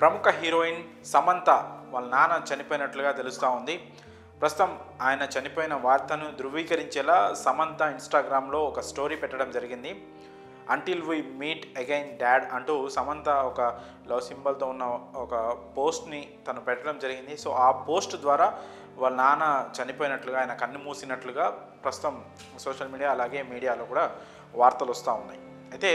ప్రముఖ హీరోయిన్ సమంత వాళ్ళ నాన్న చనిపోయినట్లుగా తెలుస్తూ ఉంది. ప్రస్తుతం ఆయన చనిపోయిన వార్తను ధృవీకరించేలా సమంత ఇన్స్టాగ్రామ్లో ఒక స్టోరీ పెట్టడం జరిగింది. Until we meet again dad అంటూ సమంత ఒక లవ్ సింబల్తో ఉన్న ఒక పోస్ట్ని తను పెట్టడం జరిగింది. సో ఆ పోస్ట్ ద్వారా వాళ్ళ నాన్న చనిపోయినట్లుగా, ఆయన కన్ను మూసినట్లుగా ప్రస్తుతం సోషల్ మీడియా అలాగే మీడియాలో కూడా వార్తలు వస్తూ ఉన్నాయి. అయితే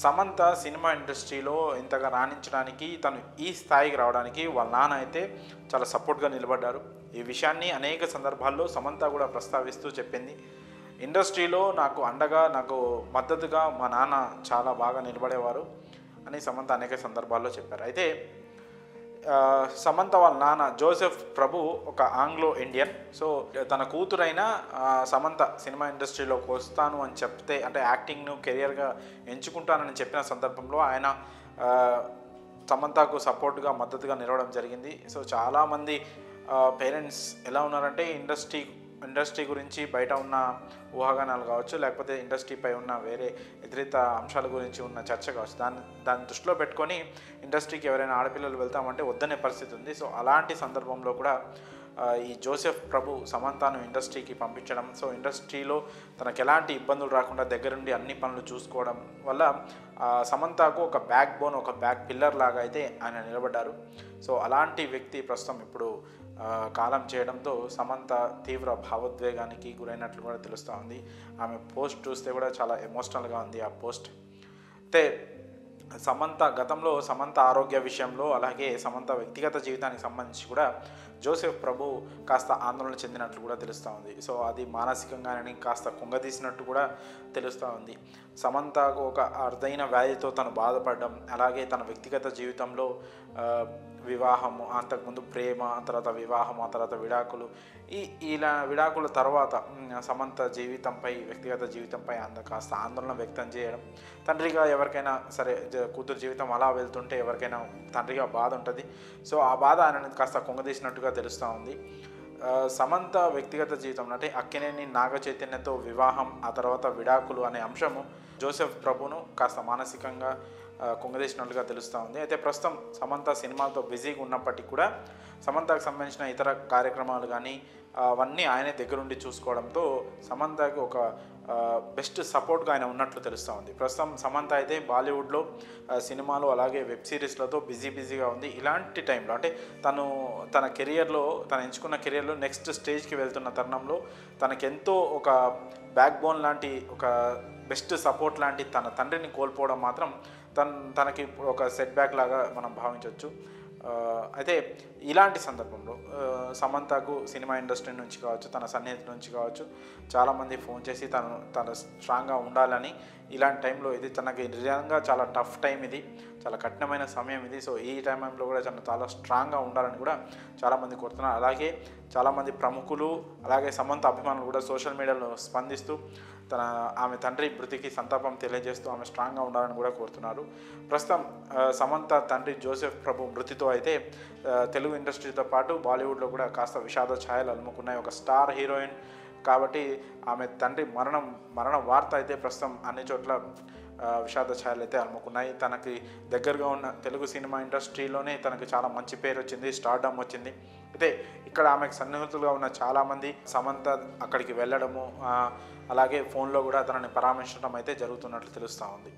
సమంత సినిమా ఇండస్ట్రీలో ఇంతగా రాణించడానికి, తను ఈ స్థాయికి రావడానికి వాళ్ళ నాన్న అయితే చాలా సపోర్ట్గా నిలబడ్డారు. ఈ విషయాన్ని అనేక సందర్భాల్లో సమంత కూడా ప్రస్తావిస్తూ చెప్పింది. ఇండస్ట్రీలో నాకు అండగా, నాకు మద్దతుగా మా నాన్న చాలా బాగా నిలబడేవారు అని సమంత అనేక సందర్భాల్లో చెప్పారు. అయితే సమంత వాళ్ళ నాన్న జోసెఫ్ ప్రభు ఒక ఆంగ్లో ఇండియన్. సో తన కూతురైన సమంత సినిమా ఇండస్ట్రీలోకి వస్తాను అని చెప్తే, అంటే యాక్టింగ్ను కెరియర్గా ఎంచుకుంటానని చెప్పిన సందర్భంలో ఆయన సమంతకు సపోర్ట్గా మద్దతుగా నిలవడం జరిగింది. సో చాలామంది పేరెంట్స్ ఎలా ఉన్నారంటే ఇండస్ట్రీ గురించి బయట ఉన్న ఊహాగానాలు కావచ్చు, లేకపోతే ఇండస్ట్రీపై ఉన్న వేరే ఇతరిత అంశాల గురించి ఉన్న చర్చ కావచ్చు, దాన్ని దృష్టిలో పెట్టుకొని ఇండస్ట్రీకి ఎవరైనా ఆడపిల్లలు వెళ్తామంటే వద్దనే పరిస్థితి ఉంది. సో అలాంటి సందర్భంలో కూడా ఈ జోసెఫ్ ప్రభు సమంతను ఇండస్ట్రీకి పంపించడం, సో ఇండస్ట్రీలో తనకు ఎలాంటి ఇబ్బందులు రాకుండా దగ్గరుండి అన్ని పనులు చూసుకోవడం వల్ల సమంతకు ఒక బ్యాక్ బోన్, ఒక బ్యాక్ పిల్లర్ లాగా అయితే ఆయన నిలబడ్డారు. సో అలాంటి వ్యక్తి ప్రస్తుతం ఇప్పుడు కాలం చేయడంతో సమంత తీవ్ర భావోద్వేగానికి గురైనట్లు కూడా తెలుస్తూ ఉంది. ఆమె పోస్ట్ చూస్తే కూడా చాలా ఎమోషనల్గా ఉంది ఆ పోస్ట్. అయితే గతంలో సమంత ఆరోగ్య విషయంలో, అలాగే సమంత వ్యక్తిగత జీవితానికి సంబంధించి కూడా జోసెఫ్ ప్రభు కాస్త ఆందోళన చెందినట్లు కూడా తెలుస్తూ ఉంది. సో అది మానసికంగానే కాస్త కుంగదీసినట్టు కూడా తెలుస్తూ ఉంది. సమంతకు ఒక అరుదైన వ్యాధితో తను బాధపడడం, అలాగే తన వ్యక్తిగత జీవితంలో వివాహము, అంతకుముందు ప్రేమ, తర్వాత వివాహం, ఆ తర్వాత విడాకులు, ఇలా విడాకుల తర్వాత సమంత జీవితంపై, వ్యక్తిగత జీవితంపై కాస్త ఆందోళన వ్యక్తం చేయడం. తండ్రిగా ఎవరికైనా సరే కూతురు జీవితం అలా వెళ్తుంటే ఎవరికైనా తండ్రిగా బాధ ఉంటుంది. సో ఆ బాధ ఆయన కాస్త కుంగదీసినట్టుగా తెలుస్తూ ఉంది. సమంత వ్యక్తిగత జీవితం అంటే అక్కినేని నాగ చైతన్యతో వివాహం, ఆ తర్వాత విడాకులు అనే అంశము జోసెఫ్ ప్రభును కాస్త మానసికంగా కుంగదీసినట్లుగా తెలుస్తూ ఉంది. అయితే ప్రస్తుతం సమంత సినిమాలతో బిజీగా ఉన్నప్పటికీ కూడా సమంతకు సంబంధించిన ఇతర కార్యక్రమాలు కానీ అవన్నీ ఆయనే దగ్గరుండి చూసుకోవడంతో సమంతకి ఒక బెస్ట్ సపోర్ట్గా ఆయన ఉన్నట్లు తెలుస్తూ ఉంది. ప్రస్తుతం సమంత అయితే బాలీవుడ్లో సినిమాలు అలాగే వెబ్ సిరీస్లతో బిజీగా ఉంది. ఇలాంటి టైంలో అంటే తన కెరియర్లో, తను ఎంచుకున్న కెరియర్లో నెక్స్ట్ స్టేజ్కి వెళ్తున్న తరుణంలో తనకెంతో ఒక బ్యాక్ బోన్ లాంటి, ఒక బెస్ట్ సపోర్ట్ లాంటి తన తండ్రిని కోల్పోవడం మాత్రం తనకి ఒక సెట్ బ్యాక్ లాగా మనం భావించవచ్చు. అయితే ఇలాంటి సందర్భంలో సమంతకు సినిమా ఇండస్ట్రీ నుంచి కావచ్చు, తన సన్నిహితుల నుంచి కావచ్చు, చాలామంది ఫోన్ చేసి తను స్ట్రాంగ్గా ఉండాలని, ఇలాంటి టైంలో ఇది తనకి నిజంగా చాలా టఫ్ టైం, ఇది చాలా కఠినమైన సమయం ఇది. సో ఈ టైంలో కూడా తను చాలా స్ట్రాంగ్గా ఉండాలని కూడా చాలామంది కోరుతున్నారు. అలాగే చాలామంది ప్రముఖులు, అలాగే సమంత అభిమానులు కూడా సోషల్ మీడియాలో స్పందిస్తూ ఆమె తండ్రి మృతికి సంతాపం తెలియజేస్తూ ఆమె స్ట్రాంగ్గా ఉండాలని కూడా కోరుతున్నారు. ప్రస్తుతం సమంత తండ్రి జోసెఫ్ ప్రభు మృతితో అయితే తెలుగు ఇండస్ట్రీతో పాటు బాలీవుడ్లో కూడా కాస్త విషాద ఛాయలు అలుముకున్నాయి. ఒక స్టార్ హీరోయిన్ కాబట్టి ఆమె తండ్రి మరణ వార్త అయితే ప్రస్తుతం అన్ని చోట్ల విషాద ఛాయలు అయితే అలుముకున్నాయి. తనకి దగ్గరగా ఉన్న తెలుగు సినిమా ఇండస్ట్రీలోనే తనకు చాలా మంచి పేరు వచ్చింది, స్టార్డమ్ వచ్చింది. అయితే ఇక్కడ ఆమెకు సన్నిహితులుగా ఉన్న చాలామంది సమంత అక్కడికి వెళ్ళడము, అలాగే ఫోన్లో కూడా తనని పరామర్శించడం అయితే జరుగుతున్నట్లు తెలుస్తూ ఉంది.